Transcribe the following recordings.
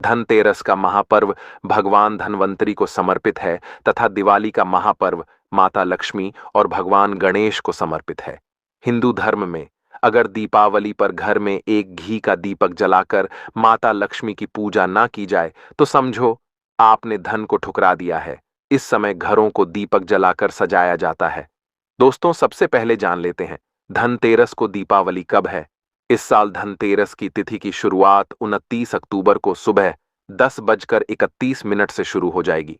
धनतेरस का महापर्व भगवान धनवंतरी को समर्पित है तथा दिवाली का महापर्व माता लक्ष्मी और भगवान गणेश को समर्पित है। हिंदू धर्म में अगर दीपावली पर घर में एक घी का दीपक जलाकर माता लक्ष्मी की पूजा ना की जाए तो समझो आपने धन को ठुकरा दिया है। इस समय घरों को दीपक जलाकर सजाया जाता है। दोस्तों, सबसे पहले जान लेते हैं धनतेरस को दीपावली कब है। इस साल धनतेरस की तिथि की शुरुआत 29 अक्टूबर को सुबह 10:31 से शुरू हो जाएगी,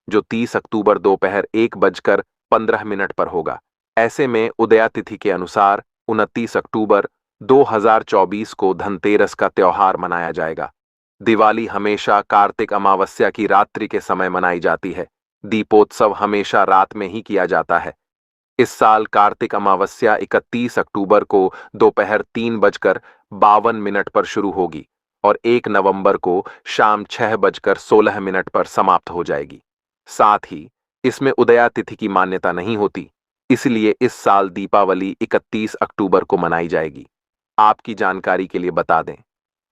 जो 30 अक्टूबर दोपहर 1:15 पर होगा। ऐसे में उदया तिथि के अनुसार 29 अक्टूबर 2024 को धनतेरस का त्योहार मनाया जाएगा। दिवाली हमेशा कार्तिक अमावस्या की रात्रि के समय मनाई जाती है। दीपोत्सव हमेशा रात में ही किया जाता है। इस साल कार्तिक अमावस्या 31 अक्टूबर को दोपहर 3:52 पर शुरू होगी और 1 नवंबर को शाम 6:16 पर समाप्त हो जाएगी। साथ ही इसमें उदया तिथि की मान्यता नहीं होती, इसलिए इस साल दीपावली 31 अक्टूबर को मनाई जाएगी। आपकी जानकारी के लिए बता दें,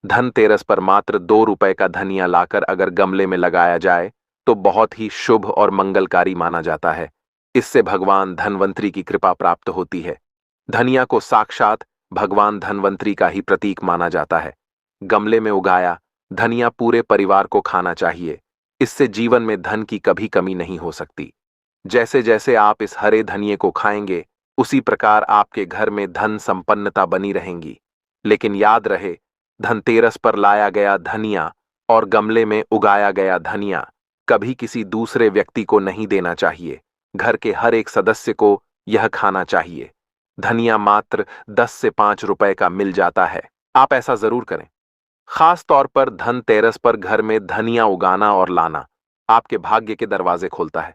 धनतेरस पर मात्र 2 रुपए का धनिया लाकर अगर गमले में लगाया जाए तो बहुत ही शुभ और मंगलकारी माना जाता है। इससे भगवान धनवंतरी की कृपा प्राप्त होती है। धनिया को साक्षात भगवान धनवंतरी का ही प्रतीक माना जाता है। गमले में उगाया धनिया पूरे परिवार को खाना चाहिए। इससे जीवन में धन की कभी कमी नहीं हो सकती। जैसे जैसे आप इस हरे धनिये को खाएंगे, उसी प्रकार आपके घर में धन संपन्नता बनी रहेंगी। लेकिन याद रहे, धनतेरस पर लाया गया धनिया और गमले में उगाया गया धनिया कभी किसी दूसरे व्यक्ति को नहीं देना चाहिए। घर के हर एक सदस्य को यह खाना चाहिए। धनिया मात्र 10 से 5 रुपए का मिल जाता है। आप ऐसा जरूर करें। खास तौर पर धनतेरस पर घर में धनिया उगाना और लाना आपके भाग्य के दरवाजे खोलता है।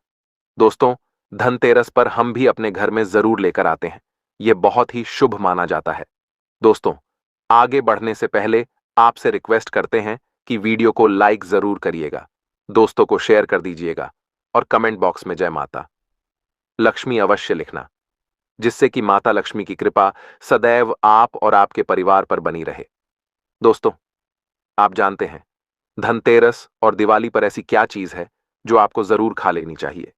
दोस्तों, धनतेरस पर हम भी अपने घर में जरूर लेकर आते हैं। यह बहुत ही शुभ माना जाता है। दोस्तों, आगे बढ़ने से पहले आपसे रिक्वेस्ट करते हैं कि वीडियो को लाइक जरूर करिएगा, दोस्तों को शेयर कर दीजिएगा और कमेंट बॉक्स में जय माता लक्ष्मी अवश्य लिखना, जिससे कि माता लक्ष्मी की कृपा सदैव आप और आपके परिवार पर बनी रहे। दोस्तों, आप जानते हैं धनतेरस और दिवाली पर ऐसी क्या चीज है जो आपको जरूर खा लेनी चाहिए।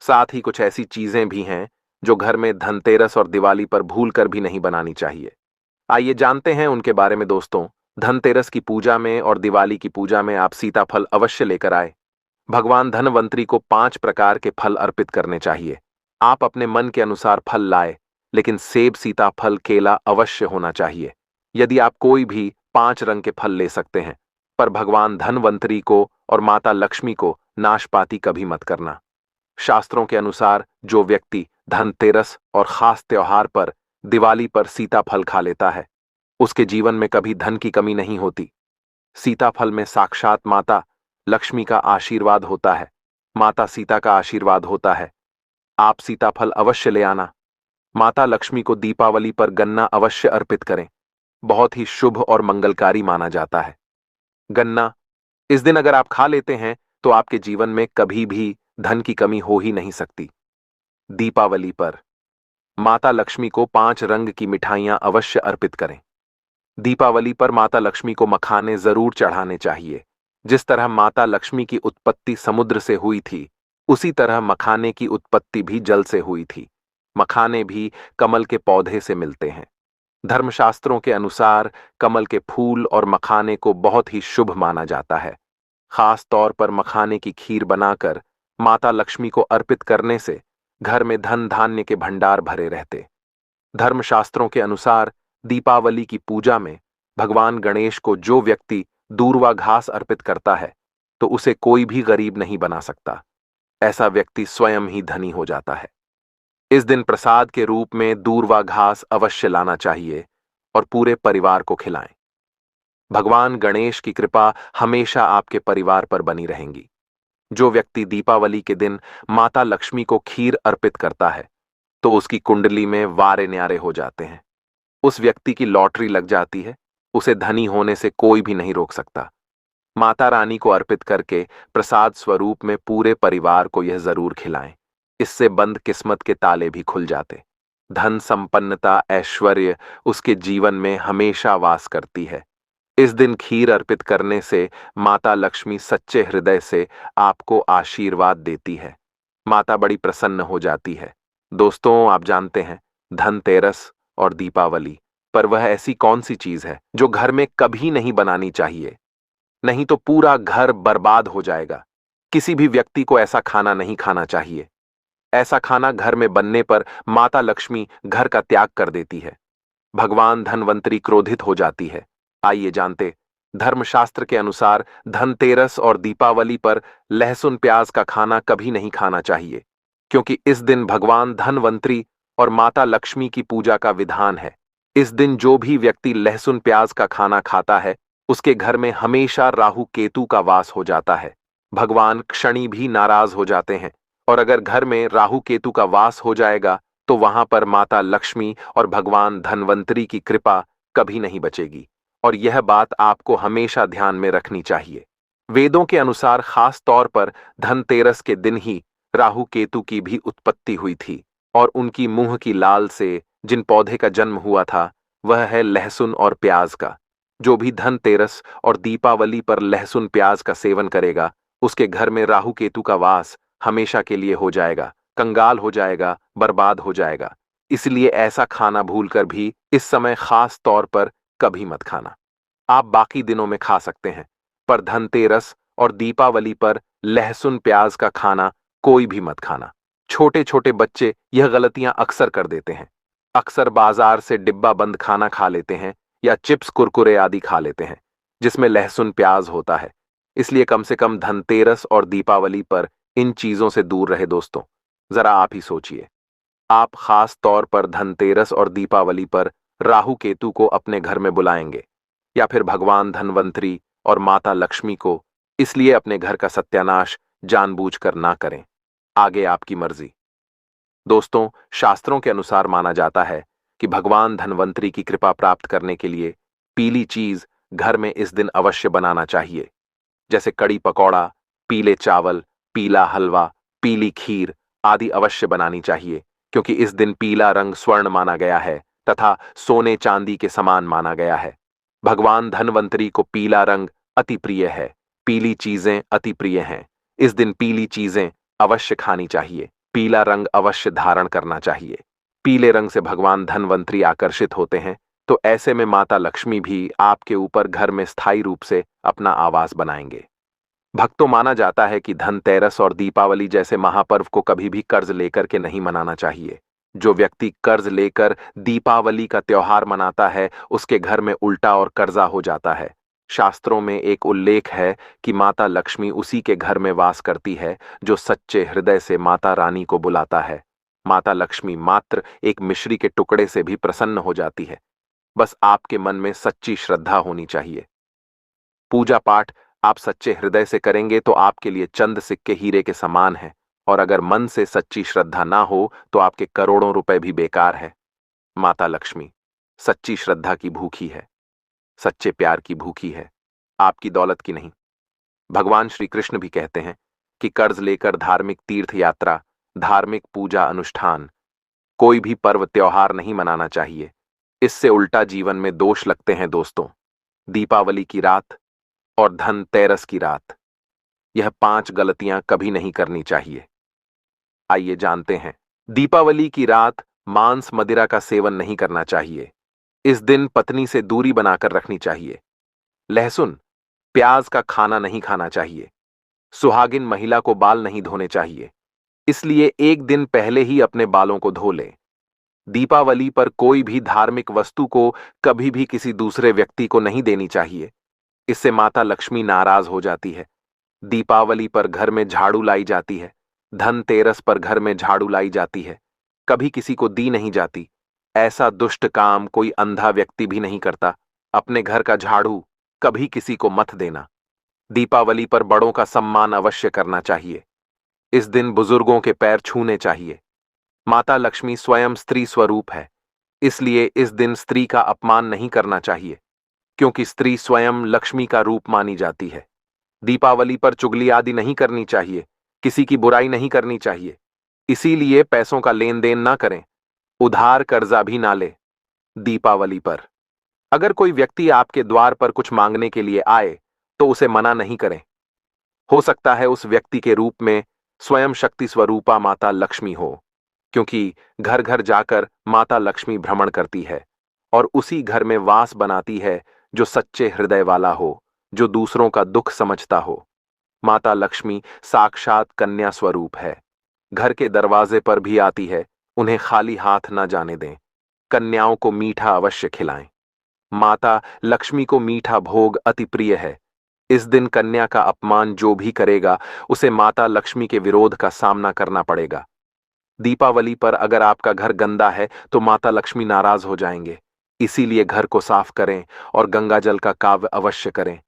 साथ ही कुछ ऐसी चीजें भी हैं जो घर में धनतेरस और दिवाली पर भूलकर भी नहीं बनानी चाहिए। आइए जानते हैं उनके बारे में। दोस्तों, धनतेरस की पूजा में और दिवाली की पूजा में आप सीताफल अवश्य लेकर आए। भगवान धनवंतरी को 5 प्रकार के फल अर्पित करने चाहिए। आप अपने मन के अनुसार फल लाए, लेकिन सेब, सीताफल, केला अवश्य होना चाहिए। यदि आप कोई भी 5 रंग के फल ले सकते हैं, पर भगवान धनवंतरी को और माता लक्ष्मी को नाशपाती कभी मत करना। शास्त्रों के अनुसार जो व्यक्ति धनतेरस और खास त्योहार पर दिवाली पर सीताफल खा लेता है, उसके जीवन में कभी धन की कमी नहीं होती। सीताफल में साक्षात माता लक्ष्मी का आशीर्वाद होता है, माता सीता का आशीर्वाद होता है। आप सीताफल अवश्य ले आना। माता लक्ष्मी को दीपावली पर गन्ना अवश्य अर्पित करें। बहुत ही शुभ और मंगलकारी माना जाता है। गन्ना इस दिन अगर आप खा लेते हैं तो आपके जीवन में कभी भी धन की कमी हो ही नहीं सकती। दीपावली पर माता लक्ष्मी को 5 रंग की मिठाइयां अवश्य अर्पित करें। दीपावली पर माता लक्ष्मी को मखाने जरूर चढ़ाने चाहिए। जिस तरह माता लक्ष्मी की उत्पत्ति समुद्र से हुई थी, उसी तरह मखाने की उत्पत्ति भी जल से हुई थी। मखाने भी कमल के पौधे से मिलते हैं। धर्मशास्त्रों के अनुसार कमल के फूल और मखाने को बहुत ही शुभ माना जाता है। खास तौर पर मखाने की खीर बनाकर माता लक्ष्मी को अर्पित करने से घर में धन धान्य के भंडार भरे रहते। धर्मशास्त्रों के अनुसार दीपावली की पूजा में भगवान गणेश को जो व्यक्ति दूर्वा घास अर्पित करता है, तो उसे कोई भी गरीब नहीं बना सकता। ऐसा व्यक्ति स्वयं ही धनी हो जाता है। इस दिन प्रसाद के रूप में दूर्वा घास अवश्य लाना चाहिए और पूरे परिवार को खिलाएं। भगवान गणेश की कृपा हमेशा आपके परिवार पर बनी रहेंगी। जो व्यक्ति दीपावली के दिन माता लक्ष्मी को खीर अर्पित करता है, तो उसकी कुंडली में वारे न्यारे हो जाते हैं। उस व्यक्ति की लॉटरी लग जाती है। उसे धनी होने से कोई भी नहीं रोक सकता। माता रानी को अर्पित करके प्रसाद स्वरूप में पूरे परिवार को यह जरूर खिलाएं। इससे बंद किस्मत के ताले भी खुल जाते। धन संपन्नता, ऐश्वर्य उसके जीवन में हमेशा वास करती है। इस दिन खीर अर्पित करने से माता लक्ष्मी सच्चे हृदय से आपको आशीर्वाद देती है। माता बड़ी प्रसन्न हो जाती है। दोस्तों, आप जानते हैं, धनतेरस और दीपावली पर वह ऐसी कौन सी चीज है जो घर में कभी नहीं बनानी चाहिए? नहीं तो पूरा घर बर्बाद हो जाएगा। किसी भी व्यक्ति को ऐसा खाना नहीं खाना चाहिए। ऐसा खाना घर में बनने पर माता लक्ष्मी घर का त्याग कर देती है। भगवान धनवंतरी क्रोधित हो जाती है। आइए जानते, धर्मशास्त्र के अनुसार धनतेरस और दीपावली पर लहसुन प्याज का खाना कभी नहीं खाना चाहिए, क्योंकि इस दिन भगवान धनवंतरी और माता लक्ष्मी की पूजा का विधान है। इस दिन जो भी व्यक्ति लहसुन प्याज का खाना खाता है, उसके घर में हमेशा राहु केतु का वास हो जाता है। भगवान क्षणी भी नाराज हो जाते हैं, और अगर घर में राहु केतु का वास हो जाएगा तो वहां पर माता लक्ष्मी और भगवान धनवंतरी की कृपा कभी नहीं बचेगी। और यह बात आपको हमेशा ध्यान में रखनी चाहिए। वेदों के अनुसार खास तौर पर धनतेरस के दिन ही राहु केतु की भी उत्पत्ति हुई थी, और उनकी मुंह की लाल से जिन पौधे का जन्म हुआ था वह है लहसुन और प्याज का। जो भी धनतेरस और दीपावली पर लहसुन प्याज का सेवन करेगा, उसके घर में राहु केतु का वास हमेशा के लिए हो जाएगा, कंगाल हो जाएगा, बर्बाद हो जाएगा। इसलिए ऐसा खाना भूलकर भी इस समय खास तौर पर कभी मत खाना। आप बाकी दिनों में खा सकते हैं, पर धनतेरस और दीपावली पर लहसुन प्याज का खाना कोई भी मत खाना। छोटे छोटे बच्चे यह गलतियां अक्सर कर देते हैं। अक्सर बाजार से डिब्बा बंद खाना खा लेते हैं या चिप्स कुरकुरे आदि खा लेते हैं जिसमें लहसुन प्याज होता है। इसलिए कम से कम धनतेरस और दीपावली पर इन चीजों से दूर रहे। दोस्तों, जरा आप ही सोचिए, आप खास तौर पर धनतेरस और दीपावली पर राहु केतु को अपने घर में बुलाएंगे या फिर भगवान धनवंतरी और माता लक्ष्मी को, इसलिए अपने घर का सत्यानाश जानबूझकर ना करें। आगे आपकी मर्जी। दोस्तों, शास्त्रों के अनुसार माना जाता है कि भगवान धनवंतरी की कृपा प्राप्त करने के लिए पीली चीज घर में इस दिन अवश्य बनाना चाहिए, जैसे कड़ी पकौड़ा, पीले चावल, पीला हलवा, पीली खीर आदि अवश्य बनानी चाहिए, क्योंकि इस दिन पीला रंग स्वर्ण माना गया है तथा सोने चांदी के समान माना गया है। भगवान धनवंतरी को पीला रंग अति प्रिय है, पीली चीजें अति प्रिय हैं। इस दिन पीली चीजें अवश्य खानी चाहिए, पीला रंग अवश्य धारण करना चाहिए। पीले रंग से भगवान धनवंतरी आकर्षित होते हैं, तो ऐसे में माता लक्ष्मी भी आपके ऊपर घर में स्थायी रूप से अपना आवास बनाएंगे। भक्तों, माना जाता है कि धनतेरस और दीपावली जैसे महापर्व को कभी भी कर्ज लेकर के नहीं मनाना चाहिए। जो व्यक्ति कर्ज लेकर दीपावली का त्योहार मनाता है, उसके घर में उल्टा और कर्जा हो जाता है। शास्त्रों में एक उल्लेख है कि माता लक्ष्मी उसी के घर में वास करती है जो सच्चे हृदय से माता रानी को बुलाता है। माता लक्ष्मी मात्र एक मिश्री के टुकड़े से भी प्रसन्न हो जाती है। बस आपके मन में सच्ची श्रद्धा होनी चाहिए। पूजा पाठ आप सच्चे हृदय से करेंगे तो आपके लिए चंद सिक्के हीरे के समान है, और अगर मन से सच्ची श्रद्धा ना हो तो आपके करोड़ों रुपए भी बेकार है। माता लक्ष्मी सच्ची श्रद्धा की भूखी है, सच्चे प्यार की भूखी है, आपकी दौलत की नहीं। भगवान श्री कृष्ण भी कहते हैं कि कर्ज लेकर धार्मिक तीर्थ यात्रा, धार्मिक पूजा अनुष्ठान, कोई भी पर्व त्योहार नहीं मनाना चाहिए। इससे उल्टा जीवन में दोष लगते हैं। दोस्तों, दीपावली की रात और धनतेरस की रात, यह 5 गलतियां कभी नहीं करनी चाहिए। आइए जानते हैं। दीपावली की रात मांस मदिरा का सेवन नहीं करना चाहिए। इस दिन पत्नी से दूरी बनाकर रखनी चाहिए। लहसुन प्याज का खाना नहीं खाना चाहिए। सुहागिन महिला को बाल नहीं धोने चाहिए, इसलिए एक दिन पहले ही अपने बालों को धो लें। दीपावली पर कोई भी धार्मिक वस्तु को कभी भी किसी दूसरे व्यक्ति को नहीं देनी चाहिए, इससे माता लक्ष्मी नाराज हो जाती है। दीपावली पर घर में झाड़ू लाई जाती है, धनतेरस पर घर में झाड़ू लाई जाती है, कभी किसी को दी नहीं जाती। ऐसा दुष्ट काम कोई अंधा व्यक्ति भी नहीं करता। अपने घर का झाड़ू कभी किसी को मत देना। दीपावली पर बड़ों का सम्मान अवश्य करना चाहिए। इस दिन बुजुर्गों के पैर छूने चाहिए। माता लक्ष्मी स्वयं स्त्री स्वरूप है, इसलिए इस दिन स्त्री का अपमान नहीं करना चाहिए, क्योंकि स्त्री स्वयं लक्ष्मी का रूप मानी जाती है। दीपावली पर चुगली आदि नहीं करनी चाहिए, किसी की बुराई नहीं करनी चाहिए। इसीलिए पैसों का लेन देन ना करें, उधार कर्जा भी ना ले दीपावली पर। अगर कोई व्यक्ति आपके द्वार पर कुछ मांगने के लिए आए तो उसे मना नहीं करें। हो सकता है उस व्यक्ति के रूप में स्वयं शक्ति स्वरूपा माता लक्ष्मी हो, क्योंकि घर घर जाकर माता लक्ष्मी भ्रमण करती है और उसी घर में वास बनाती है जो सच्चे हृदय वाला हो, जो दूसरों का दुख समझता हो। माता लक्ष्मी साक्षात कन्या स्वरूप है। घर के दरवाजे पर भी आती है, उन्हें खाली हाथ न जाने दें। कन्याओं को मीठा अवश्य खिलाएं। माता लक्ष्मी को मीठा भोग अति प्रिय है। इस दिन कन्या का अपमान जो भी करेगा उसे माता लक्ष्मी के विरोध का सामना करना पड़ेगा। दीपावली पर अगर आपका घर गंदा है तो माता लक्ष्मी नाराज हो जाएंगे। इसीलिए घर को साफ करें और गंगा जल का काव्य अवश्य करें।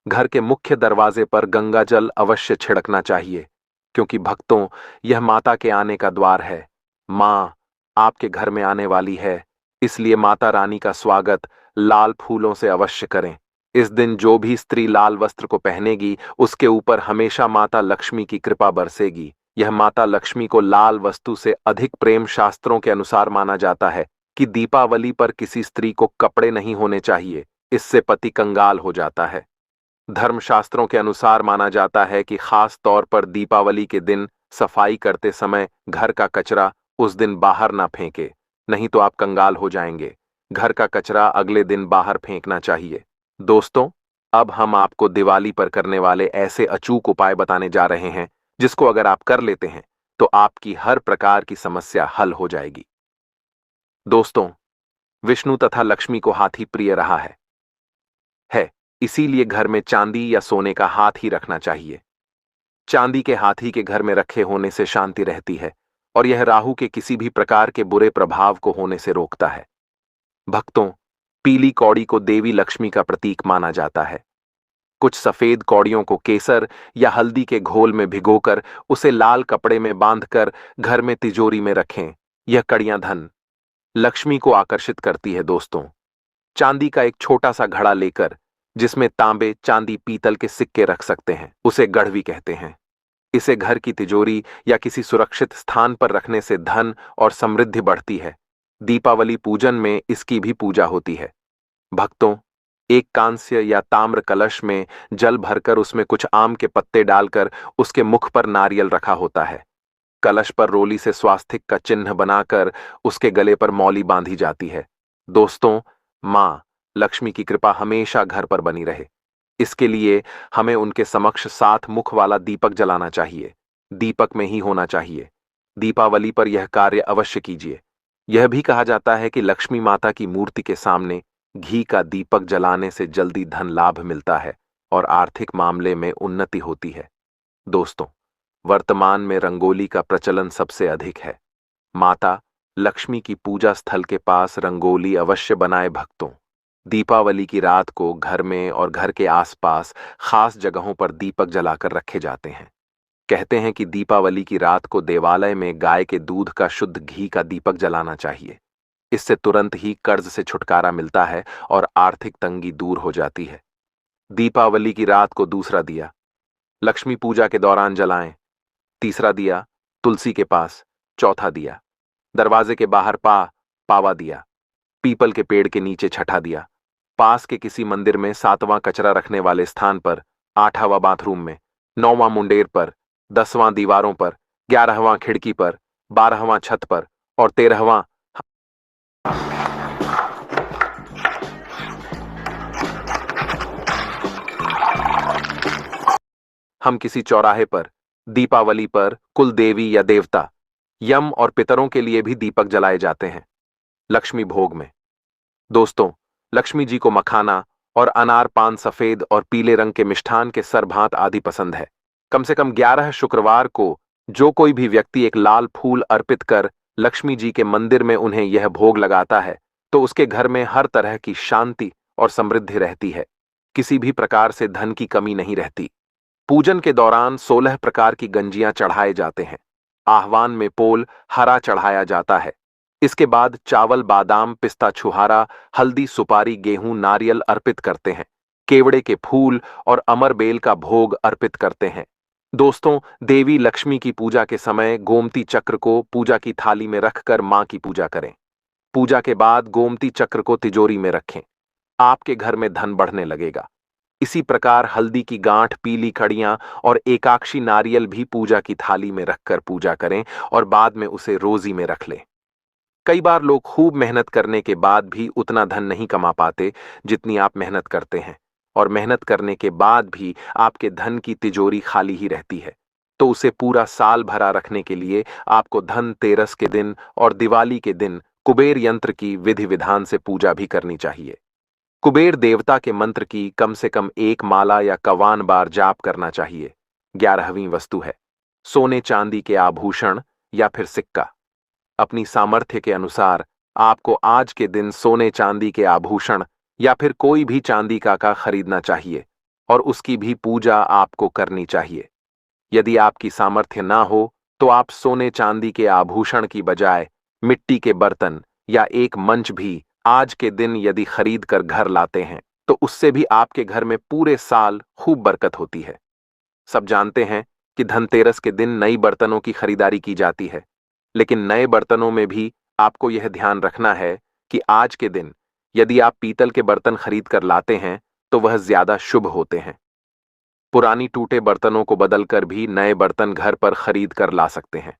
घर के मुख्य दरवाजे पर गंगा जल अवश्य छिड़कना चाहिए, क्योंकि भक्तों, यह माता के आने का द्वार है। मां आपके घर में आने वाली है, इसलिए माता रानी का स्वागत लाल फूलों से अवश्य करें। इस दिन जो भी स्त्री लाल वस्त्र को पहनेगी उसके ऊपर हमेशा माता लक्ष्मी की कृपा बरसेगी। यह माता लक्ष्मी को लाल वस्तु से अधिक प्रेम शास्त्रों के अनुसार माना जाता है कि दीपावली पर किसी स्त्री को कपड़े नहीं होने चाहिए, इससे पति कंगाल हो जाता है। धर्मशास्त्रों के अनुसार माना जाता है कि खास तौर पर दीपावली के दिन सफाई करते समय घर का कचरा उस दिन बाहर ना फेंके, नहीं तो आप कंगाल हो जाएंगे। घर का कचरा अगले दिन बाहर फेंकना चाहिए। दोस्तों, अब हम आपको दिवाली पर करने वाले ऐसे अचूक उपाय बताने जा रहे हैं जिसको अगर आप कर लेते हैं तो आपकी हर प्रकार की समस्या हल हो जाएगी। दोस्तों, विष्णु तथा लक्ष्मी को हाथी प्रिय रहा है, इसीलिए घर में चांदी या सोने का हाथ ही रखना चाहिए। चांदी के हाथी के घर में रखे होने से शांति रहती है और यह राहु के किसी भी प्रकार के बुरे प्रभाव को होने से रोकता है। भक्तों, पीली कौड़ी को देवी लक्ष्मी का प्रतीक माना जाता है। कुछ सफेद कौड़ियों को केसर या हल्दी के घोल में भिगोकर उसे लाल कपड़े में बांधकर घर में तिजोरी में रखें। यह कड़ियां धन लक्ष्मी को आकर्षित करती है। दोस्तों, चांदी का एक छोटा सा घड़ा लेकर जिसमें तांबे, चांदी, पीतल के सिक्के रख सकते हैं, उसे गढ़वी कहते हैं। इसे घर की तिजोरी या किसी सुरक्षित स्थान पर रखने से धन और समृद्धि बढ़ती है। दीपावली पूजन में इसकी भी पूजा होती है। भक्तों, एक कांस्य या ताम्र कलश में जल भरकर उसमें कुछ आम के पत्ते डालकर उसके मुख पर नारियल रखा होता है। कलश पर रोली से स्वास्तिक का चिन्ह बनाकर उसके गले पर मौली बांधी जाती है। दोस्तों, मां लक्ष्मी की कृपा हमेशा घर पर बनी रहे, इसके लिए हमें उनके समक्ष 7 मुख वाला दीपक जलाना चाहिए। दीपक में ही होना चाहिए। दीपावली पर यह कार्य अवश्य कीजिए। यह भी कहा जाता है कि लक्ष्मी माता की मूर्ति के सामने घी का दीपक जलाने से जल्दी धन लाभ मिलता है और आर्थिक मामले में उन्नति होती है। दोस्तों, वर्तमान में रंगोली का प्रचलन सबसे अधिक है। माता लक्ष्मी की पूजा स्थल के पास रंगोली अवश्य बनाए। भक्तों, दीपावली की रात को घर में और घर के आसपास खास जगहों पर दीपक जलाकर रखे जाते हैं। कहते हैं कि दीपावली की रात को देवालय में गाय के दूध का शुद्ध घी का दीपक जलाना चाहिए। इससे तुरंत ही कर्ज से छुटकारा मिलता है और आर्थिक तंगी दूर हो जाती है। दीपावली की रात को दूसरा दिया लक्ष्मी पूजा के दौरान जलाएं। तीसरा दिया तुलसी के पास। चौथा दिया दरवाजे के बाहर पावा दिया। पीपल के पेड़ के नीचे छठा दिया। पास के किसी मंदिर में 7वां कचरा रखने वाले स्थान पर। 8वां बाथरूम में। 9वां मुंडेर पर। 10वां दीवारों पर। 11वां खिड़की पर। 12वां छत पर और 13वां हम किसी चौराहे पर दीपावली पर कुल देवी या देवता, यम और पितरों के लिए भी दीपक जलाए जाते हैं। लक्ष्मी भोग में दोस्तों, लक्ष्मी जी को मखाना और अनार, पान, सफेद और पीले रंग के मिष्ठान के सरभांत आदि पसंद है। कम से कम 11 शुक्रवार को जो कोई भी व्यक्ति एक लाल फूल अर्पित कर लक्ष्मी जी के मंदिर में उन्हें यह भोग लगाता है तो उसके घर में हर तरह की शांति और समृद्धि रहती है। किसी भी प्रकार से धन की कमी नहीं रहती। पूजन के दौरान 16 प्रकार की गंजियां चढ़ाए जाते हैं। आह्वान में पोल हरा चढ़ाया जाता है। इसके बाद चावल, बादाम, पिस्ता, छुहारा, हल्दी, सुपारी, गेहूं, नारियल अर्पित करते हैं। केवड़े के फूल और अमर बेल का भोग अर्पित करते हैं। दोस्तों, देवी लक्ष्मी की पूजा के समय गोमती चक्र को पूजा की थाली में रखकर मां की पूजा करें। पूजा के बाद गोमती चक्र को तिजोरी में रखें। आपके घर में धन बढ़ने लगेगा। इसी प्रकार हल्दी की गांठ, पीली कड़ियां और एकाक्षी नारियल भी पूजा की थाली में रखकर पूजा करें और बाद में उसे रोजी में रख लें। कई बार लोग खूब मेहनत करने के बाद भी उतना धन नहीं कमा पाते जितनी आप मेहनत करते हैं, और मेहनत करने के बाद भी आपके धन की तिजोरी खाली ही रहती है। तो उसे पूरा साल भरा रखने के लिए आपको धनतेरस के दिन और दिवाली के दिन कुबेर यंत्र की विधि विधान से पूजा भी करनी चाहिए। कुबेर देवता के मंत्र की कम से कम एक माला या कवान बार जाप करना चाहिए। 11वीं वस्तु है सोने चांदी के आभूषण या फिर सिक्का। अपनी सामर्थ्य के अनुसार आपको आज के दिन सोने चांदी के आभूषण या फिर कोई भी चांदी का खरीदना चाहिए और उसकी भी पूजा आपको करनी चाहिए। यदि आपकी सामर्थ्य ना हो तो आप सोने चांदी के आभूषण की बजाय मिट्टी के बर्तन या एक मंच भी आज के दिन यदि खरीद कर घर लाते हैं तो उससे भी आपके घर में पूरे साल खूब बरकत होती है। सब जानते हैं कि धनतेरस के दिन नई बर्तनों की खरीदारी की जाती है, लेकिन नए बर्तनों में भी आपको यह ध्यान रखना है कि आज के दिन यदि आप पीतल के बर्तन खरीद कर लाते हैं तो वह ज्यादा शुभ होते हैं। पुरानी टूटे बर्तनों को बदलकर भी नए बर्तन घर पर खरीद कर ला सकते हैं।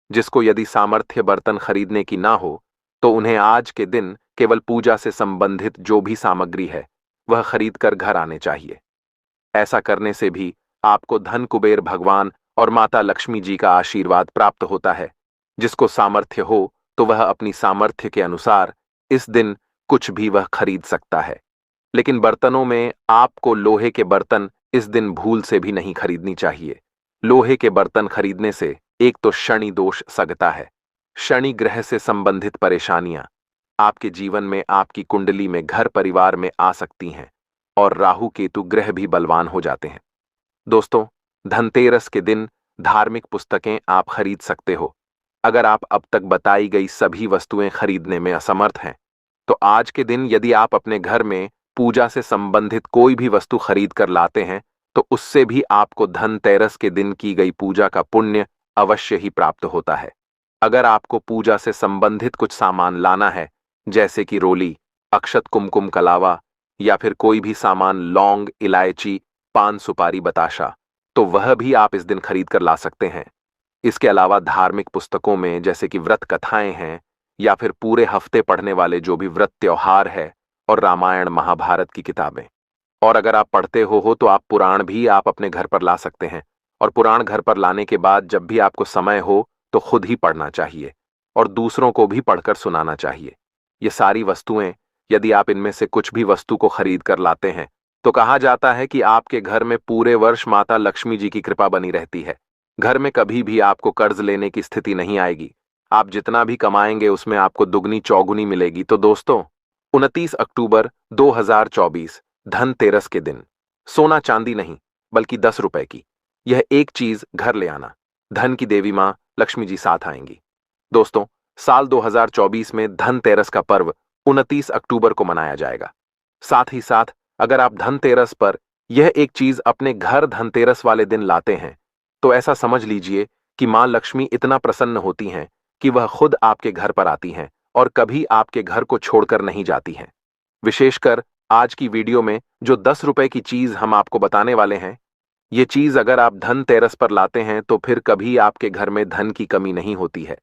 जिसको यदि सामर्थ्य बर्तन खरीदने की ना हो तो उन्हें आज के दिन केवल पूजा से संबंधित जो भी सामग्री है वह खरीद कर घर आने चाहिए। ऐसा करने से भी आपको धन कुबेर भगवान और माता लक्ष्मी जी का आशीर्वाद प्राप्त होता है। जिसको सामर्थ्य हो तो वह अपनी सामर्थ्य के अनुसार इस दिन कुछ भी वह खरीद सकता है। लेकिन बर्तनों में आपको लोहे के बर्तन इस दिन भूल से भी नहीं खरीदनी चाहिए। लोहे के बर्तन खरीदने से एक तो शनि दोष सगता है। शनि ग्रह से संबंधित परेशानियां आपके जीवन में, आपकी कुंडली में, घर परिवार में आ सकती हैं और राहु केतु ग्रह भी बलवान हो जाते हैं। दोस्तों, धनतेरस के दिन धार्मिक पुस्तकें आप खरीद सकते हो। अगर आप अब तक बताई गई सभी वस्तुएं खरीदने में असमर्थ हैं तो आज के दिन यदि आप अपने घर में पूजा से संबंधित कोई भी वस्तु खरीद कर लाते हैं तो उससे भी आपको धनतेरस के दिन की गई पूजा का पुण्य अवश्य ही प्राप्त होता है। अगर आपको पूजा से संबंधित कुछ सामान लाना है जैसे कि रोली, अक्षत, कुमकुम, कलावा या फिर कोई भी सामान, लौंग, इलायची, पान, सुपारी, बताशा, तो वह भी आप इस दिन खरीद कर ला सकते हैं। इसके अलावा धार्मिक पुस्तकों में जैसे कि व्रत कथाएं हैं या फिर पूरे हफ्ते पढ़ने वाले जो भी व्रत त्योहार है और रामायण महाभारत की किताबें, और अगर आप पढ़ते हो तो आप पुराण भी आप अपने घर पर ला सकते हैं। और पुराण घर पर लाने के बाद जब भी आपको समय हो तो खुद ही पढ़ना चाहिए और दूसरों को भी पढ़कर सुनाना चाहिए। ये सारी वस्तुएं यदि आप इनमें से कुछ भी वस्तु को खरीद कर लाते हैं तो कहा जाता है कि आपके घर में पूरे वर्ष माता लक्ष्मी जी की कृपा बनी रहती है। घर में कभी भी आपको कर्ज लेने की स्थिति नहीं आएगी। आप जितना भी कमाएंगे उसमें आपको दुगनी चौगुनी मिलेगी। तो दोस्तों, 29 अक्टूबर 2024 धनतेरस के दिन सोना चांदी नहीं बल्कि 10 रुपए की यह एक चीज घर ले आना। धन की देवी मां लक्ष्मी जी साथ आएंगी। दोस्तों, साल 2024 में धनतेरस का पर्व 29 अक्टूबर को मनाया जाएगा। साथ ही साथ अगर आप धनतेरस पर यह एक चीज अपने घर धनतेरस वाले दिन लाते हैं तो ऐसा समझ लीजिए कि मां लक्ष्मी इतना प्रसन्न होती हैं कि वह खुद आपके घर पर आती हैं और कभी आपके घर को छोड़कर नहीं जाती हैं। विशेषकर आज की वीडियो में जो 10 रुपए की चीज हम आपको बताने वाले हैं, ये चीज अगर आप धनतेरस पर लाते हैं तो फिर कभी आपके घर में धन की कमी नहीं होती है।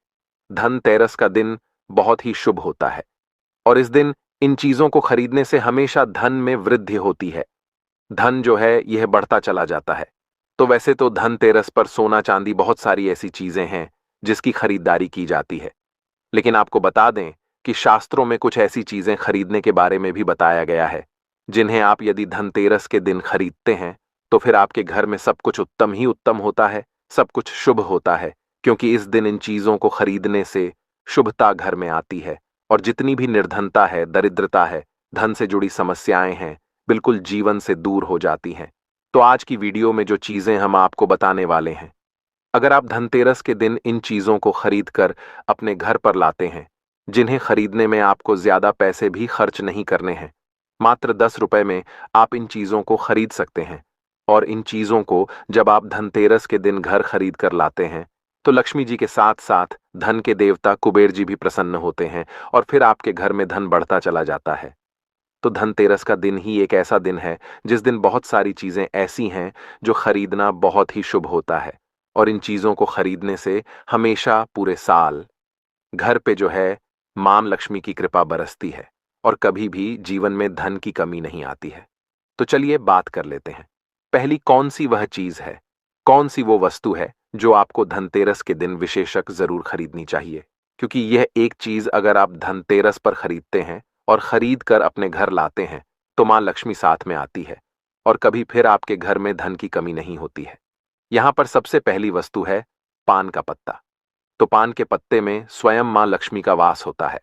धनतेरस का दिन बहुत ही शुभ होता है और इस दिन इन चीजों को खरीदने से हमेशा धन में वृद्धि होती है। धन जो है यह बढ़ता चला जाता है। तो वैसे तो धनतेरस पर सोना चांदी बहुत सारी ऐसी चीजें हैं जिसकी खरीदारी की जाती है, लेकिन आपको बता दें कि शास्त्रों में कुछ ऐसी चीजें खरीदने के बारे में भी बताया गया है जिन्हें आप यदि धनतेरस के दिन खरीदते हैं तो फिर आपके घर में सब कुछ उत्तम ही उत्तम होता है, सब कुछ शुभ होता है, क्योंकि इस दिन इन चीजों को खरीदने से शुभता घर में आती है और जितनी भी निर्धनता है, दरिद्रता है, धन से जुड़ी समस्याएं हैं, बिल्कुल जीवन से दूर हो जाती हैं। तो आज की वीडियो में जो चीजें हम आपको बताने वाले हैं, अगर आप धनतेरस के दिन इन चीजों को खरीद कर अपने घर पर लाते हैं, जिन्हें खरीदने में आपको ज्यादा पैसे भी खर्च नहीं करने हैं, मात्र 10 रुपए में आप इन चीजों को खरीद सकते हैं। और इन चीजों को जब आप धनतेरस के दिन घर खरीद कर लाते हैं तो लक्ष्मी जी के साथ साथ धन के देवता कुबेर जी भी प्रसन्न होते हैं और फिर आपके घर में धन बढ़ता चला जाता है। तो धनतेरस का दिन ही एक ऐसा दिन है जिस दिन बहुत सारी चीजें ऐसी हैं जो खरीदना बहुत ही शुभ होता है। और इन चीजों को खरीदने से हमेशा पूरे साल घर पे जो है मां लक्ष्मी की कृपा बरसती है और कभी भी जीवन में धन की कमी नहीं आती है। तो चलिए बात कर लेते हैं। पहली कौन सी वह चीज है, कौन सी वो वस्तु है जो आपको धनतेरस के दिन विशेषक जरूर खरीदनी चाहिए। क्योंकि यह एक चीज अगर आप धनतेरस पर खरीदते हैं और खरीद कर अपने घर लाते हैं तो मां लक्ष्मी साथ में आती है और कभी फिर आपके घर में धन की कमी नहीं होती है। यहां पर सबसे पहली वस्तु है पान का पत्ता। तो पान के पत्ते में स्वयं मां लक्ष्मी का वास होता है।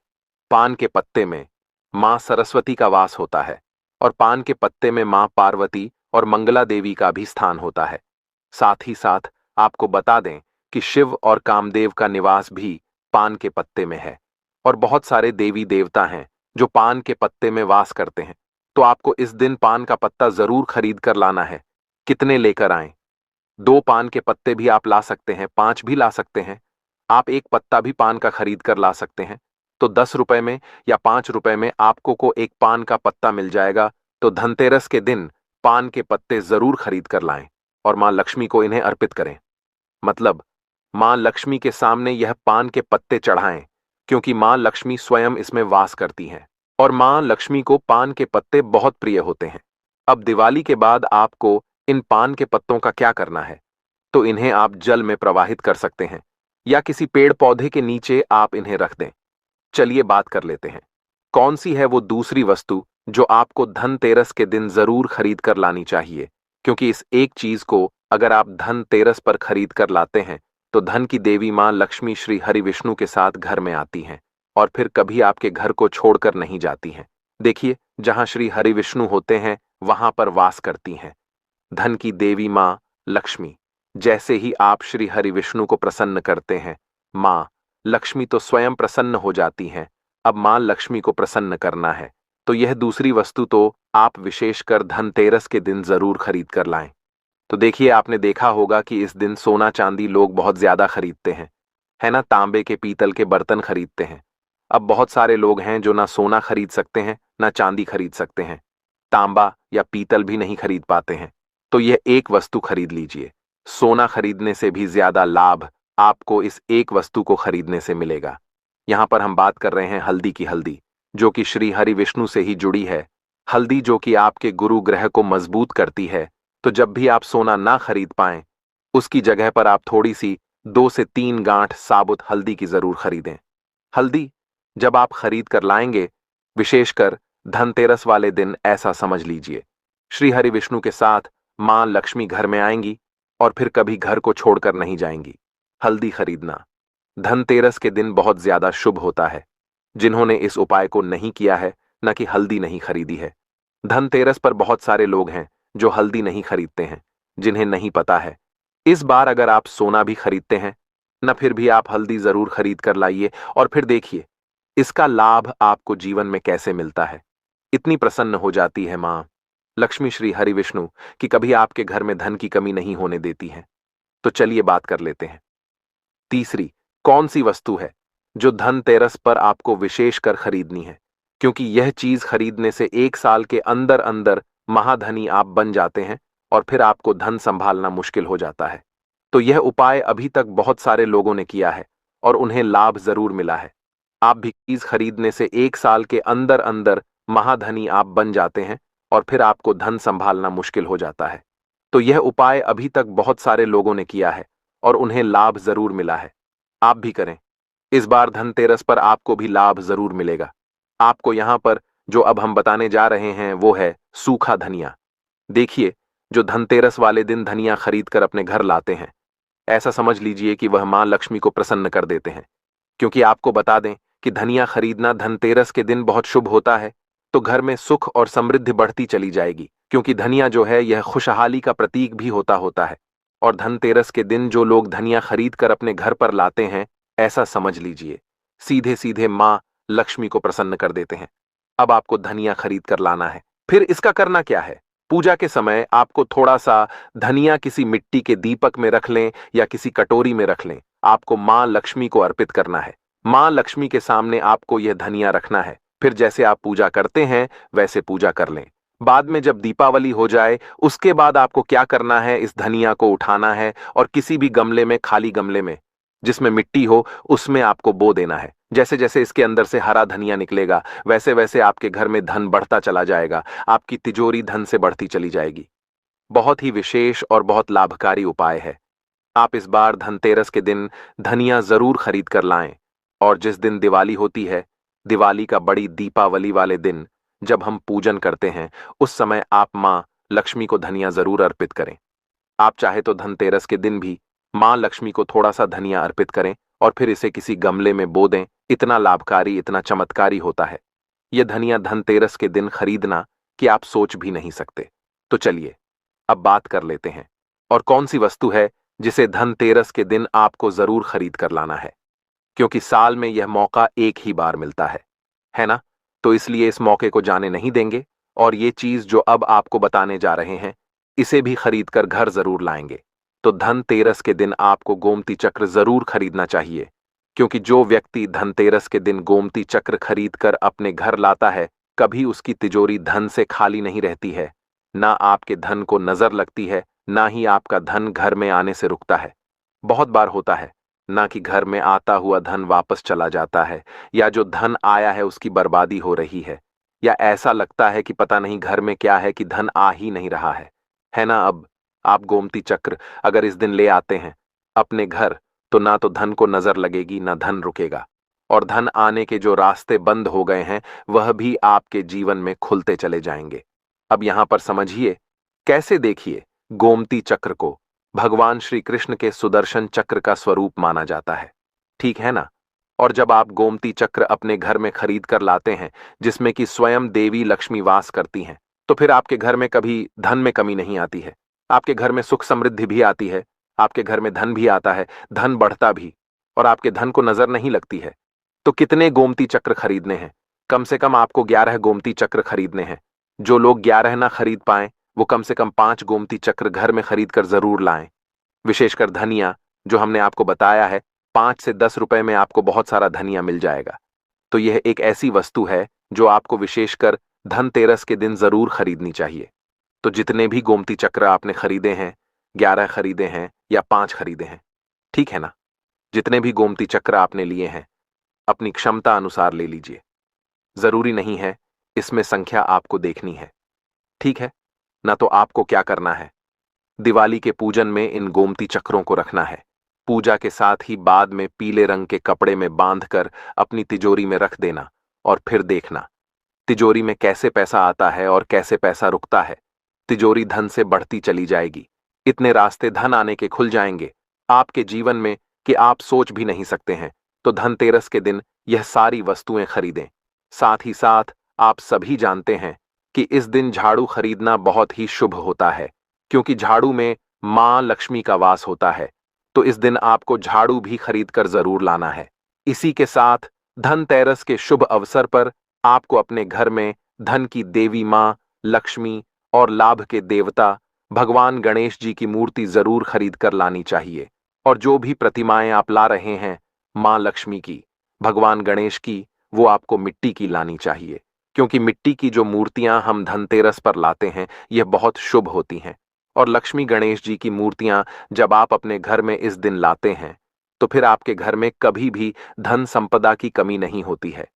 पान के पत्ते में मां सरस्वती का वास होता है और पान के पत्ते में मां पार्वती और मंगला देवी का भी स्थान होता है। साथ ही साथ आपको बता दें कि शिव और कामदेव का निवास भी पान के पत्ते में है और बहुत सारे देवी देवता हैं जो पान के पत्ते में वास करते हैं। तो आपको इस दिन पान का पत्ता जरूर खरीद कर लाना है। कितने लेकर आएं? 2 पान के पत्ते भी आप ला सकते हैं, 5 भी ला सकते हैं। आप एक पत्ता भी पान का खरीद कर ला सकते हैं। तो 10 रुपए में या 5 रुपए में आपको को एक पान का पत्ता मिल जाएगा। तो धनतेरस के दिन पान के पत्ते जरूर खरीद कर लाएं और मां लक्ष्मी को इन्हें अर्पित करें। मतलब मां लक्ष्मी के सामने यह पान के पत्ते चढ़ाएं, क्योंकि मां लक्ष्मी स्वयं इसमें वास करती हैं और मां लक्ष्मी को पान के पत्ते बहुत प्रिय होते हैं। अब दिवाली के बाद आपको इन पान के पत्तों का क्या करना है? तो इन्हें आप जल में प्रवाहित कर सकते हैं या किसी पेड़ पौधे के नीचे आप इन्हें रख दें। चलिए बात कर लेते हैं, कौन सी है वो दूसरी वस्तु जो आपको धनतेरस के दिन जरूर खरीद कर लानी चाहिए। क्योंकि इस एक चीज को अगर आप धनतेरस पर खरीद कर लाते हैं तो धन की देवी मां लक्ष्मी श्री हरि विष्णु के साथ घर में आती हैं और फिर कभी आपके घर को छोड़कर नहीं जाती हैं। देखिए, जहां श्री हरि विष्णु होते हैं वहां पर वास करती हैं धन की देवी मां लक्ष्मी। जैसे ही आप श्री हरि विष्णु को प्रसन्न करते हैं, मां लक्ष्मी तो स्वयं प्रसन्न हो जाती हैं। अब मां लक्ष्मी को प्रसन्न करना है तो यह दूसरी वस्तु तो आप विशेषकर धनतेरस के दिन जरूर खरीद कर लाएं। तो देखिए, आपने देखा होगा कि इस दिन सोना चांदी लोग बहुत ज्यादा खरीदते हैं, है ना। तांबे के पीतल के बर्तन खरीदते हैं। अब बहुत सारे लोग हैं जो ना सोना खरीद सकते हैं ना चांदी खरीद सकते हैं, तांबा या पीतल भी नहीं खरीद पाते हैं। तो यह एक वस्तु खरीद लीजिए। सोना खरीदने से भी ज्यादा लाभ आपको इस एक वस्तु को खरीदने से मिलेगा। यहां पर हम बात कर रहे हैं हल्दी की। हल्दी जो कि श्री हरि विष्णु से ही जुड़ी है, हल्दी जो कि आपके गुरु ग्रह को मजबूत करती है। तो जब भी आप सोना ना खरीद पाएं, उसकी जगह पर आप थोड़ी सी 2 से 3 गांठ साबुत हल्दी की जरूर खरीदें। हल्दी जब आप खरीद कर लाएंगे, विशेषकर धनतेरस वाले दिन, ऐसा समझ लीजिए श्री हरि विष्णु के साथ मां लक्ष्मी घर में आएंगी और फिर कभी घर को छोड़कर नहीं जाएंगी। हल्दी खरीदना धनतेरस के दिन बहुत ज्यादा शुभ होता है। जिन्होंने इस उपाय को नहीं किया है, न कि हल्दी नहीं खरीदी है, धनतेरस पर बहुत सारे लोग हैं जो हल्दी नहीं खरीदते हैं, जिन्हें नहीं पता है। इस बार अगर आप सोना भी खरीदते हैं न, फिर भी आप हल्दी जरूर खरीद कर लाइए और फिर देखिए इसका लाभ आपको जीवन में कैसे मिलता है। इतनी प्रसन्न हो जाती है मां लक्ष्मी श्री हरि विष्णु कि कभी आपके घर में धन की कमी नहीं होने देती है। तो चलिए बात कर लेते हैं, तीसरी कौन सी वस्तु है जो धनतेरस पर आपको विशेषकर खरीदनी है। क्योंकि यह चीज खरीदने से 1 साल के अंदर अंदर महाधनी आप बन जाते हैं और फिर आपको धन संभालना मुश्किल हो जाता है। तो यह उपाय अभी तक बहुत सारे लोगों ने किया है और उन्हें लाभ जरूर मिला है। आप भी चीज खरीदने से 1 साल के अंदर अंदर महाधनी आप बन जाते हैं और फिर आपको धन संभालना मुश्किल हो जाता है। तो यह उपाय अभी तक बहुत सारे लोगों ने किया है और उन्हें लाभ जरूर मिला है। आप भी करें। इस बार धनतेरस पर आपको भी लाभ जरूर मिलेगा। आपको यहां पर जो अब हम बताने जा रहे हैं वो है सूखा धनिया। देखिए, जो धनतेरस वाले दिन धनिया खरीद कर अपने घर लाते हैं, ऐसा समझ लीजिए कि वह मां लक्ष्मी को प्रसन्न कर देते हैं। क्योंकि आपको बता दें कि धनिया खरीदना धनतेरस के दिन बहुत शुभ होता है, तो घर में सुख और समृद्धि बढ़ती चली जाएगी। क्योंकि धनिया जो है यह खुशहाली का प्रतीक भी होता है। और धनतेरस के दिन जो लोग धनिया खरीद कर अपने घर पर लाते हैं, ऐसा समझ लीजिए सीधे सीधे मां लक्ष्मी को प्रसन्न कर देते हैं। अब आपको धनिया खरीद कर लाना है। फिर इसका करना क्या है? पूजा के समय आपको थोड़ा सा धनिया किसी मिट्टी के दीपक में रख लें या किसी कटोरी में रख लें। आपको मां लक्ष्मी को अर्पित करना है। मां लक्ष्मी के सामने आपको यह धनिया रखना है। फिर जैसे आप पूजा करते हैं वैसे पूजा कर लें। बाद में जब दीपावली हो जाए उसके बाद आपको क्या करना है, इस धनिया को उठाना है और किसी भी गमले में, खाली गमले में जिसमें मिट्टी हो, उसमें आपको बो देना है। जैसे जैसे इसके अंदर से हरा धनिया निकलेगा वैसे वैसे आपके घर में धन बढ़ता चला जाएगा, आपकी तिजोरी धन से बढ़ती चली जाएगी। बहुत ही विशेष और बहुत लाभकारी उपाय है। आप इस बार धनतेरस के दिन धनिया जरूर खरीद कर लाएं। और जिस दिन दिवाली होती है, दिवाली का बड़ी दीपावली वाले दिन, जब हम पूजन करते हैं, उस समय आप मां लक्ष्मी को धनिया जरूर अर्पित करें। आप चाहे तो धनतेरस के दिन भी मां लक्ष्मी को थोड़ा सा धनिया अर्पित करें और फिर इसे किसी गमले में बो दें। इतना लाभकारी, इतना चमत्कारी होता है यह धनिया धनतेरस के दिन खरीदना कि आप सोच भी नहीं सकते। तो चलिए अब बात कर लेते हैं, और कौन सी वस्तु है जिसे धनतेरस के दिन आपको जरूर खरीद कर लाना है, क्योंकि साल में यह मौका एक ही बार मिलता है ना? तो इसलिए इस मौके को जाने नहीं देंगे, और ये चीज जो अब आपको बताने जा रहे हैं, इसे भी खरीद कर घर जरूर लाएंगे। तो धनतेरस के दिन आपको गोमती चक्र जरूर खरीदना चाहिए, क्योंकि जो व्यक्ति धनतेरस के दिन गोमती चक्र खरीद कर अपने घर लाता है, कभी उसकी तिजोरी धन से खाली नहीं रहती है। ना आपके धन को नजर लगती है, ना ही आपका धन घर में आने से रुकता है। बहुत बार होता है ना कि घर में आता हुआ धन वापस चला जाता है, या जो धन आया है उसकी बर्बादी हो रही है, या ऐसा लगता है कि पता नहीं घर में क्या है कि धन आ ही नहीं रहा है ना? अब आप गोमती चक्र अगर इस दिन ले आते हैं अपने घर, तो ना तो धन को नजर लगेगी, ना धन रुकेगा, और धन आने के जो रास्ते बंद हो गए हैं वह भी आपके जीवन में खुलते चले जाएंगे। अब यहां पर समझिए, कैसे देखिए, गोमती चक्र को भगवान श्री कृष्ण के सुदर्शन चक्र का स्वरूप माना जाता है, ठीक है ना? और जब आप गोमती चक्र अपने घर में खरीद कर लाते हैं, जिसमें कि स्वयं देवी लक्ष्मी वास करती हैं, तो फिर आपके घर में कभी धन में कमी नहीं आती है। आपके घर में सुख समृद्धि भी आती है, आपके घर में धन भी आता है, धन बढ़ता भी, और आपके धन को नजर नहीं लगती है। तो कितने गोमती चक्र खरीदने हैं? कम से कम आपको 11 गोमती चक्र खरीदने हैं। जो लोग 11 ना खरीद पाए, वो कम से कम 5 गोमती चक्र घर में खरीद कर जरूर लाएं। विशेषकर धनिया, जो हमने आपको बताया है, 5 से 10 रुपए में आपको बहुत सारा धनिया मिल जाएगा। तो यह एक ऐसी वस्तु है जो आपको विशेषकर धनतेरस के दिन जरूर खरीदनी चाहिए। तो जितने भी गोमती चक्र आपने खरीदे हैं, 11 खरीदे हैं या 5 खरीदे हैं, ठीक है ना? जितने भी गोमती चक्र आपने लिए हैं, अपनी क्षमता अनुसार ले लीजिए। जरूरी नहीं है इसमें संख्या आपको देखनी है, ठीक है ना? तो आपको क्या करना है, दिवाली के पूजन में इन गोमती चक्रों को रखना है। पूजा के साथ ही बाद में पीले रंग के कपड़े में बांधकर अपनी तिजोरी में रख देना, और फिर देखना तिजोरी में कैसे पैसा आता है और कैसे पैसा रुकता है। तिजोरी धन से बढ़ती चली जाएगी। इतने रास्ते धन आने के खुल जाएंगे आपके जीवन में कि आप सोच भी नहीं सकते हैं। तो धनतेरस के दिन यह सारी वस्तुएं खरीदें। साथ ही साथ आप सभी जानते हैं कि इस दिन झाड़ू खरीदना बहुत ही शुभ होता है, क्योंकि झाड़ू में मां लक्ष्मी का वास होता है। तो इस दिन आपको झाड़ू भी खरीद कर जरूर लाना है। इसी के साथ धनतेरस के शुभ अवसर पर आपको अपने घर में धन की देवी मां लक्ष्मी और लाभ के देवता भगवान गणेश जी की मूर्ति जरूर खरीद कर लानी चाहिए। और जो भी प्रतिमाएं आप ला रहे हैं मां लक्ष्मी की, भगवान गणेश की, वो आपको मिट्टी की लानी चाहिए, क्योंकि मिट्टी की जो मूर्तियां हम धनतेरस पर लाते हैं यह बहुत शुभ होती हैं। और लक्ष्मी गणेश जी की मूर्तियां जब आप अपने घर में इस दिन लाते हैं, तो फिर आपके घर में कभी भी धन संपदा की कमी नहीं होती है।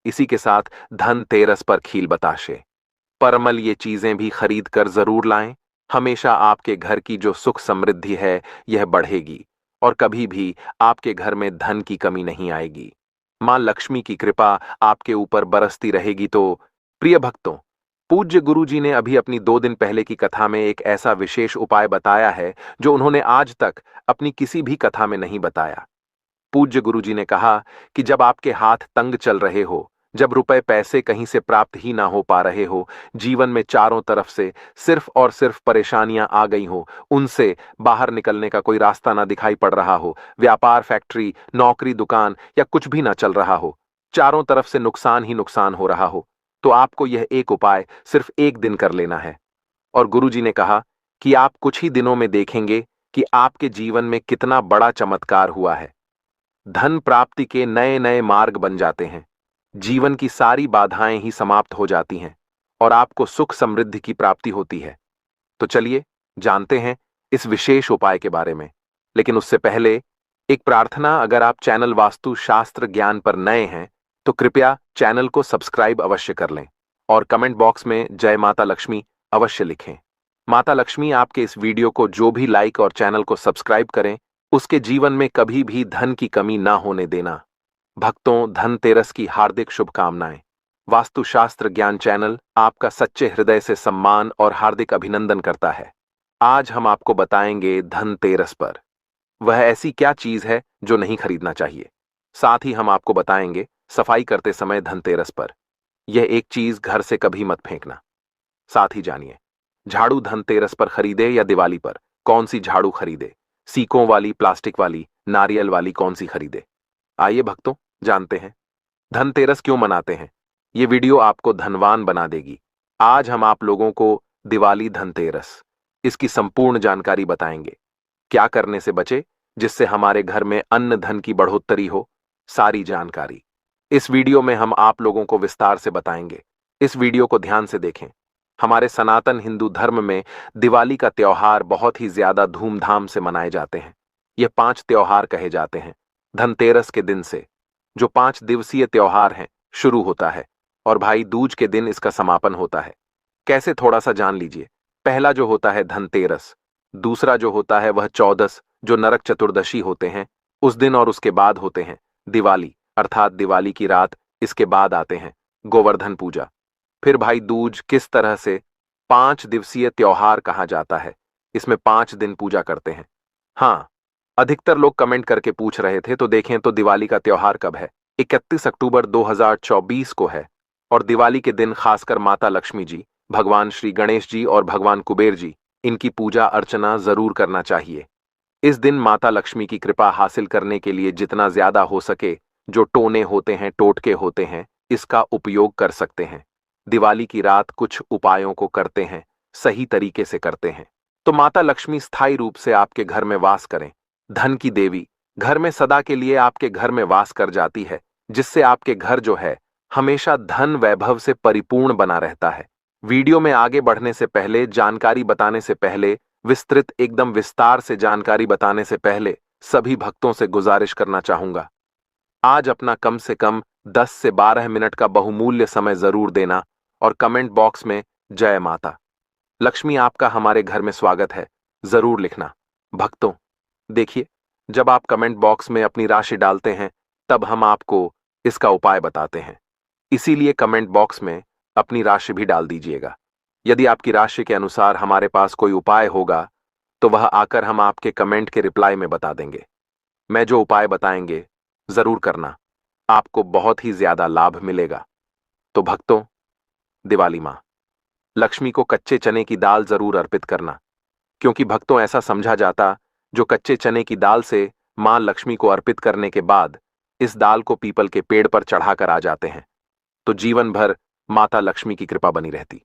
इसी के साथ धनतेरस पर खील बताशे, परमल, ये चीजें भी खरीद कर जरूर लाएं। हमेशा आपके घर की जो सुख समृद्धि है यह बढ़ेगी, और कभी भी आपके घर में धन की कमी नहीं आएगी। मां लक्ष्मी की कृपा आपके ऊपर बरसती रहेगी। तो प्रिय भक्तों, पूज्य गुरु जी ने अभी अपनी 2 दिन पहले की कथा में एक ऐसा विशेष उपाय बताया है जो उन्होंने आज तक अपनी किसी भी कथा में नहीं बताया। पूज्य गुरु जी ने कहा कि जब आपके हाथ तंग चल रहे हो, जब रुपए पैसे कहीं से प्राप्त ही ना हो पा रहे हो, जीवन में चारों तरफ से सिर्फ और सिर्फ परेशानियां आ गई हो, उनसे बाहर निकलने का कोई रास्ता ना दिखाई पड़ रहा हो, व्यापार, फैक्ट्री, नौकरी, दुकान या कुछ भी ना चल रहा हो, चारों तरफ से नुकसान ही नुकसान हो रहा हो, तो आपको यह एक उपाय सिर्फ एक दिन कर लेना है। और गुरुजी ने कहा कि आप कुछ ही दिनों में देखेंगे कि आपके जीवन में कितना बड़ा चमत्कार हुआ है। धन प्राप्ति के नए नए मार्ग बन जाते हैं। जीवन की सारी बाधाएं ही समाप्त हो जाती हैं और आपको सुख समृद्धि की प्राप्ति होती है। तो चलिए जानते हैं इस विशेष उपाय के बारे में। लेकिन उससे पहले एक प्रार्थना, अगर आप चैनल वास्तु शास्त्र ज्ञान पर नए हैं तो कृपया चैनल को सब्सक्राइब अवश्य कर लें और कमेंट बॉक्स में जय माता लक्ष्मी अवश्य लिखें। माता लक्ष्मी आपके इस वीडियो को जो भी लाइक और चैनल को सब्सक्राइब करें, उसके जीवन में कभी भी धन की कमी ना होने देना। भक्तों, धनतेरस की हार्दिक शुभकामनाएं। वास्तुशास्त्र ज्ञान चैनल आपका सच्चे हृदय से सम्मान और हार्दिक अभिनंदन करता है। आज हम आपको बताएंगे धनतेरस पर वह ऐसी क्या चीज है जो नहीं खरीदना चाहिए। साथ ही हम आपको बताएंगे सफाई करते समय धनतेरस पर यह एक चीज घर से कभी मत फेंकना। साथ ही जानिए झाड़ू धनतेरस पर खरीदे या दिवाली पर, कौन सी झाड़ू खरीदे, सीकों वाली, प्लास्टिक वाली, नारियल वाली, कौन सी खरीदे। आइए भक्तों जानते हैं धनतेरस क्यों मनाते हैं। ये वीडियो आपको धनवान बना देगी। आज हम आप लोगों को दिवाली धनतेरस इसकी संपूर्ण जानकारी बताएंगे। क्या करने से बचे जिससे हमारे घर में अन्न धन की बढ़ोतरी हो, सारी जानकारी इस वीडियो में हम आप लोगों को विस्तार से बताएंगे। इस वीडियो को ध्यान से देखें। हमारे सनातन हिंदू धर्म में दिवाली का त्योहार बहुत ही ज्यादा धूमधाम से मनाए जाते हैं। ये 5 त्योहार कहे जाते हैं। धनतेरस के दिन से जो 5 दिवसीय त्योहार हैं शुरू होता है और भाई दूज के दिन इसका समापन होता है। कैसे, थोड़ा सा जान लीजिए। पहला जो होता है धनतेरस, दूसरा जो होता है वह चौदस जो नरक चतुर्दशी होते हैं उस दिन, और उसके बाद होते हैं दिवाली अर्थात दिवाली की रात। इसके बाद आते हैं गोवर्धन पूजा। फिर भाई दूज किस तरह से 5 दिवसीय त्योहार कहा जाता है। इसमें 5 दिन पूजा करते हैं। हाँ, अधिकतर लोग कमेंट करके पूछ रहे थे, तो देखें तो दिवाली का त्योहार कब है। 31 अक्टूबर 2024 को है और दिवाली के दिन खासकर माता लक्ष्मी जी, भगवान श्री गणेश जी और भगवान कुबेर जी, इनकी पूजा अर्चना जरूर करना चाहिए। इस दिन माता लक्ष्मी की कृपा हासिल करने के लिए जितना ज्यादा हो सके जो टोने होते हैं, टोटके होते हैं, इसका उपयोग कर सकते हैं। दिवाली की रात कुछ उपायों को करते हैं, सही तरीके से करते हैं तो माता लक्ष्मी स्थायी रूप से आपके घर में वास करें। धन की देवी घर में सदा के लिए आपके घर में वास कर जाती है, जिससे आपके घर जो है हमेशा धन वैभव से परिपूर्ण बना रहता है। वीडियो में आगे बढ़ने से पहले, जानकारी बताने से पहले, विस्तृत एकदम विस्तार से जानकारी बताने से पहले सभी भक्तों से गुजारिश करना चाहूंगा, आज अपना कम से कम 10 से 12 मिनट का बहुमूल्य समय जरूर देना और कमेंट बॉक्स में जय माता लक्ष्मी आपका हमारे घर में स्वागत है जरूर लिखना। भक्तों देखिए, जब आप कमेंट बॉक्स में अपनी राशि डालते हैं तब हम आपको इसका उपाय बताते हैं। इसीलिए कमेंट बॉक्स में अपनी राशि भी डाल दीजिएगा। यदि आपकी राशि के अनुसार हमारे पास कोई उपाय होगा तो वह आकर हम आपके कमेंट के रिप्लाई में बता देंगे। मैं जो उपाय बताएंगे जरूर करना, आपको बहुत ही ज्यादा लाभ मिलेगा। तो भक्तों, दिवाली मां लक्ष्मी को कच्चे चने की दाल जरूर अर्पित करना, क्योंकि भक्तों ऐसा समझा जाता जो कच्चे चने की दाल से मां लक्ष्मी को अर्पित करने के बाद इस दाल को पीपल के पेड़ पर चढ़ाकर आ जाते हैं तो जीवन भर माता लक्ष्मी की कृपा बनी रहती।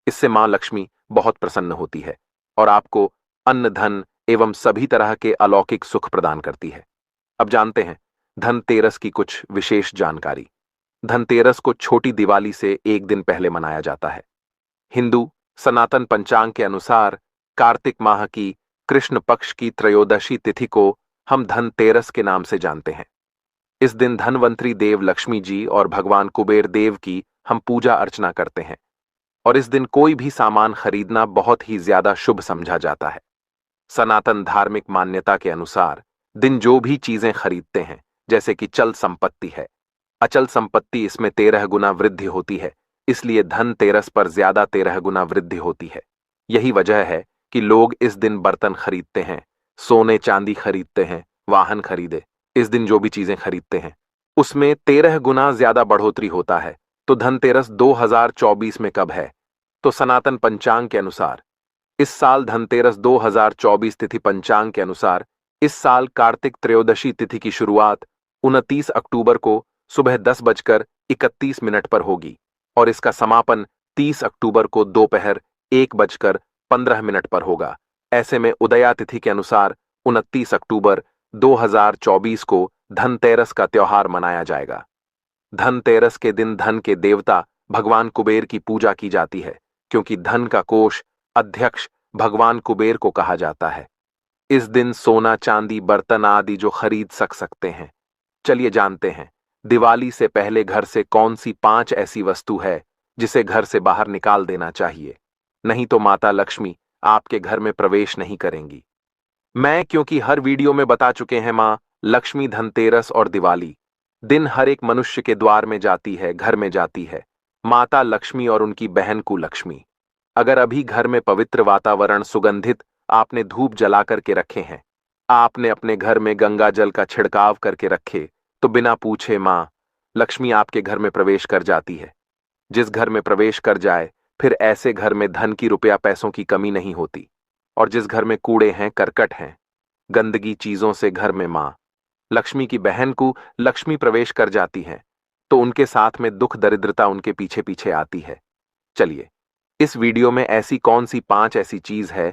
इससे मां लक्ष्मी बहुत प्रसन्न होती है और आपको अन्न धन एवं सभी तरह के अलौकिक सुख प्रदान करती है। अब जानते हैं धनतेरस की कुछ विशेष जानकारी। धनतेरस को छोटी दिवाली से एक दिन पहले मनाया जाता है। हिंदू सनातन पंचांग के अनुसार कार्तिक माह की कृष्ण पक्ष की त्रयोदशी तिथि को हम धनतेरस के नाम से जानते हैं। इस दिन धनवंतरी देव लक्ष्मी जी और भगवान कुबेर देव की हम पूजा अर्चना करते हैं और इस दिन कोई भी सामान खरीदना बहुत ही ज्यादा शुभ समझा जाता है। सनातन धार्मिक मान्यता के अनुसार दिन जो भी चीजें खरीदते हैं, जैसे कि चल संपत्ति है, अचल संपत्ति, इसमें 13 गुना वृद्धि होती है। इसलिए धनतेरस पर ज्यादा 13 गुना वृद्धि होती है। यही वजह है कि लोग इस दिन बर्तन खरीदते हैं, सोने चांदी खरीदते हैं, वाहन खरीदे, इस दिन जो भी चीजें खरीदते हैं उसमें 13 गुना ज्यादा बढ़ोतरी होता है। तो धनतेरस 2024 में कब है? तो सनातन पंचांग के अनुसार इस साल धनतेरस 2024 तिथि पंचांग के अनुसार इस साल कार्तिक त्रयोदशी तिथि की शुरुआत 29 अक्टूबर को सुबह 10:31 पर होगी और इसका समापन 30 अक्टूबर को दोपहर 1:15 पर होगा। ऐसे में उदया तिथि के अनुसार 29 अक्टूबर 2024 को धनतेरस का त्योहार मनाया जाएगा। धनतेरस के दिन धन के देवता भगवान कुबेर की पूजा की जाती है, क्योंकि धन का कोष अध्यक्ष भगवान कुबेर को कहा जाता है। इस दिन सोना चांदी बर्तन आदि जो खरीद सकते हैं। चलिए जानते हैं, दिवाली से पहले घर से कौन सी 5 ऐसी वस्तु है जिसे घर से बाहर निकाल देना चाहिए, नहीं तो माता लक्ष्मी आपके घर में प्रवेश नहीं करेंगी। मैं क्योंकि हर वीडियो में बता चुके हैं, माँ लक्ष्मी धनतेरस और दिवाली दिन हर एक मनुष्य के द्वार में जाती है, घर में जाती है, माता लक्ष्मी और उनकी बहन कुलक्ष्मी। अगर अभी घर में पवित्र वातावरण सुगंधित आपने धूप जला करके रखे हैं, आपने अपने घर में गंगा जल का छिड़काव करके रखे, तो बिना पूछे माँ लक्ष्मी आपके घर में प्रवेश कर जाती है। जिस घर में प्रवेश कर जाए, फिर ऐसे घर में धन की रुपया पैसों की कमी नहीं होती। और जिस घर में कूड़े हैं, करकट हैं, गंदगी चीजों से घर में माँ लक्ष्मी की बहन को लक्ष्मी प्रवेश कर जाती हैं, तो उनके साथ में दुख दरिद्रता उनके पीछे पीछे आती है। चलिए, इस वीडियो में ऐसी कौन सी 5 ऐसी चीज है